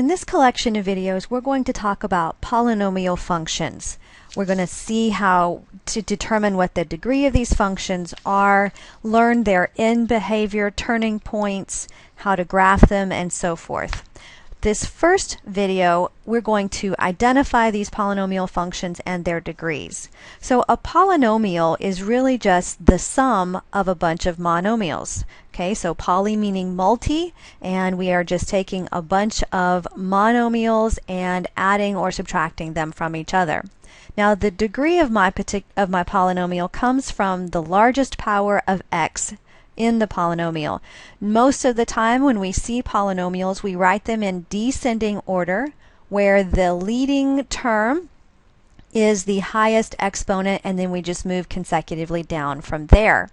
In this collection of videos, we're going to talk about polynomial functions. We're going to see how to determine what the degree of these functions are, learn their end behavior, turning points, how to graph them, and so forth. This first video, we're going to identify these polynomial functions and their degrees. So a polynomial is really just the sum of a bunch of monomials. Okay, so poly meaning multi, and we are just taking a bunch of monomials and adding or subtracting them from each other. Now the degree of my polynomial comes from the largest power of x in the polynomial. Most of the time when we see polynomials, we write them in descending order, where the leading term is the highest exponent, and then we just move consecutively down from there.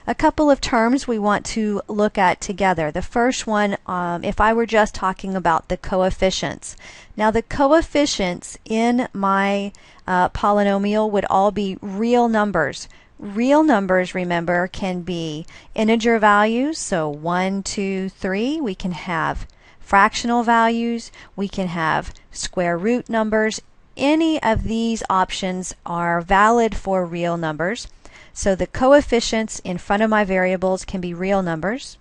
A couple of terms we want to look at together. The first one, if I were just talking about the coefficients. Now the coefficients in my polynomial would all be real numbers. Real numbers, remember, can be integer values, so 1, 2, 3. We can have fractional values. We can have square root numbers. Any of these options are valid for real numbers. So the coefficients in front of my variables can be real numbers.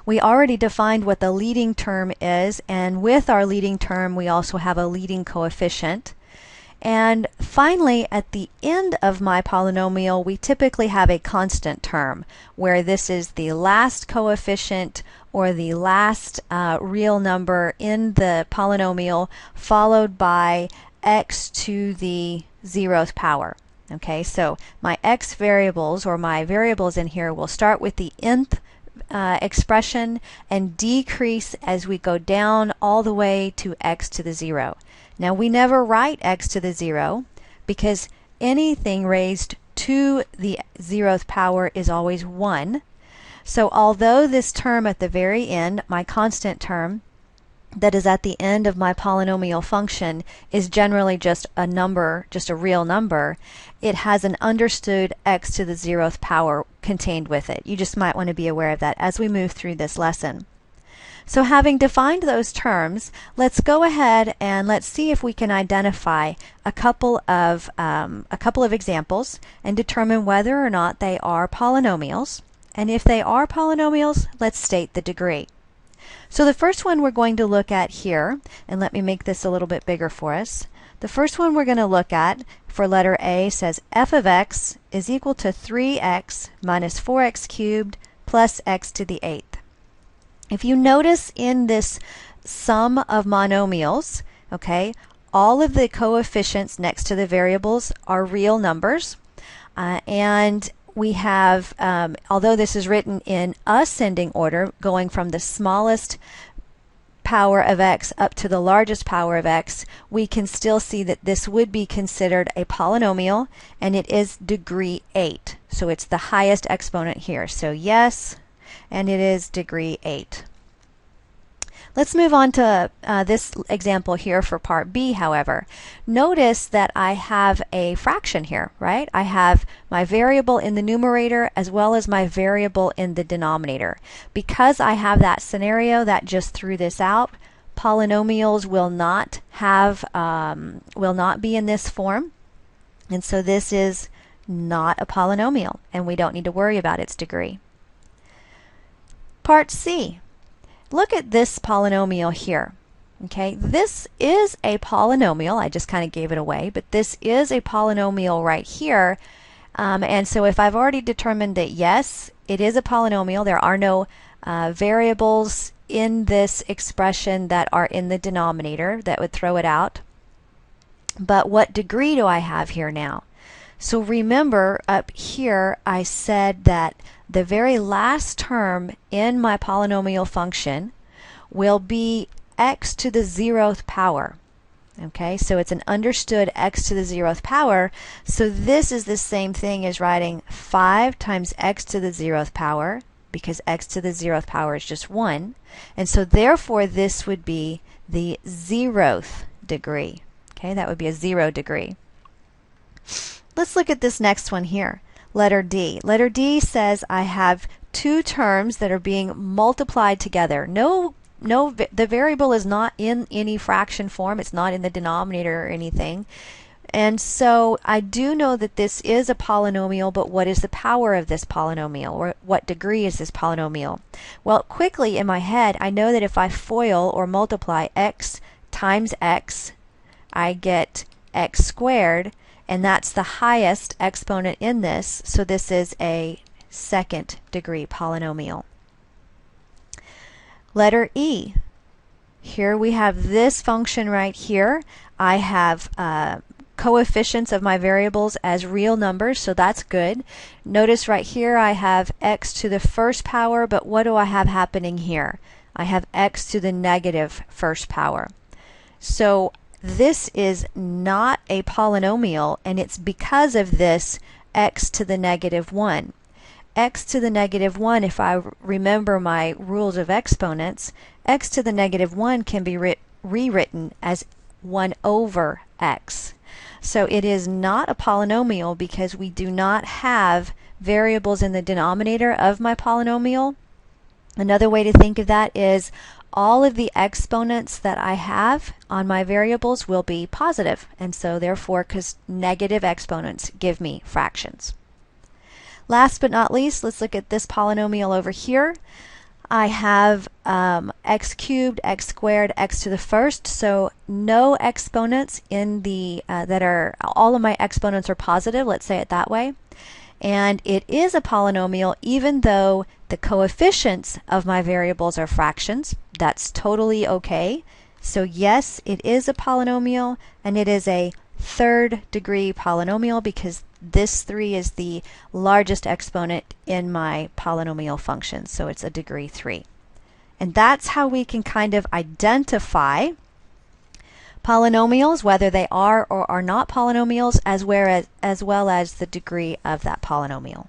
We already defined what the leading term is, and with our leading term we also have a leading coefficient. And finally, at the end of my polynomial, we typically have a constant term, where this is the last coefficient or the last real number in the polynomial, followed by x to the 0th power. Okay, so my x variables, or my variables in here, will start with the nth expression and decrease as we go down all the way to x to the 0. Now we never write x to the 0 because anything raised to the 0th power is always 1. So although this term at the very end, my constant term, that is at the end of my polynomial function, is generally just a number, just a real number, it has an understood x to the 0th power contained with it. You just might want to be aware of that as we move through this lesson. So having defined those terms, let's go ahead and let's see if we can identify a couple of examples and determine whether or not they are polynomials. And if they are polynomials, let's state the degree. So the first one we're going to look at here, and let me make this a little bit bigger for us. The first one we're going to look at for letter A says f of x is equal to 3x minus 4x cubed plus x to the 8th. If you notice in this sum of monomials, okay, all of the coefficients next to the variables are real numbers, and we have, although this is written in ascending order, going from the smallest power of x up to the largest power of x, we can still see that this would be considered a polynomial, and it is degree 8. So it's the highest exponent here. So yes, and it is degree 8. Let's move on to this example here for part B, however. Notice that I have a fraction here, right? I have my variable in the numerator as well as my variable in the denominator. Because I have that scenario that just threw this out, polynomials will not be in this form, and so this is not a polynomial, and we don't need to worry about its degree. Part C. Look at this polynomial here. Okay, this is a polynomial. I just kind of gave it away, but this is a polynomial right here. And so if I've already determined that yes, it is a polynomial, there are no variables in this expression that are in the denominator that would throw it out. But what degree do I have here now? So remember up here I said that the very last term in my polynomial function will be x to the 0th power. Okay, so it's an understood x to the 0th power. So this is the same thing as writing 5 times x to the 0th power, because x to the 0th power is just 1. And so therefore this would be the 0th degree. Okay, that would be a 0 degree. Let's look at this next one here. Letter D. Letter D says I have two terms that are being multiplied together. No the variable is not in any fraction form. It's not in the denominator or anything. And so I do know that this is a polynomial, but what is the power of this polynomial, or what degree is this polynomial? Well, quickly in my head, I know that if I FOIL or multiply x times x, I get x squared, and that's the highest exponent in this, so this is a second degree polynomial. Letter E. Here we have this function right here. I have coefficients of my variables as real numbers, so that's good. Notice right here I have x to the first power, but what do I have happening here? I have x to the negative first power. So this is not a polynomial, and it's because of this x to the negative 1. X to the negative 1, if I remember my rules of exponents, x to the negative 1 can be rewritten as 1 over x. So it is not a polynomial because we do not have variables in the denominator of my polynomial. Another way to think of that is all of the exponents that I have on my variables will be positive, and so therefore, because negative exponents give me fractions. Last but not least, let's look at this polynomial over here. I have x cubed, x squared, x to the first, so no exponents in the all of my exponents are positive, let's say it that way. And it is a polynomial even though the coefficients of my variables are fractions. That's totally okay. So yes, it is a polynomial, and it is a third degree polynomial because this 3 is the largest exponent in my polynomial function, so it's a degree 3. And that's how we can kind of identify polynomials, whether they are or are not polynomials, as well as the degree of that polynomial.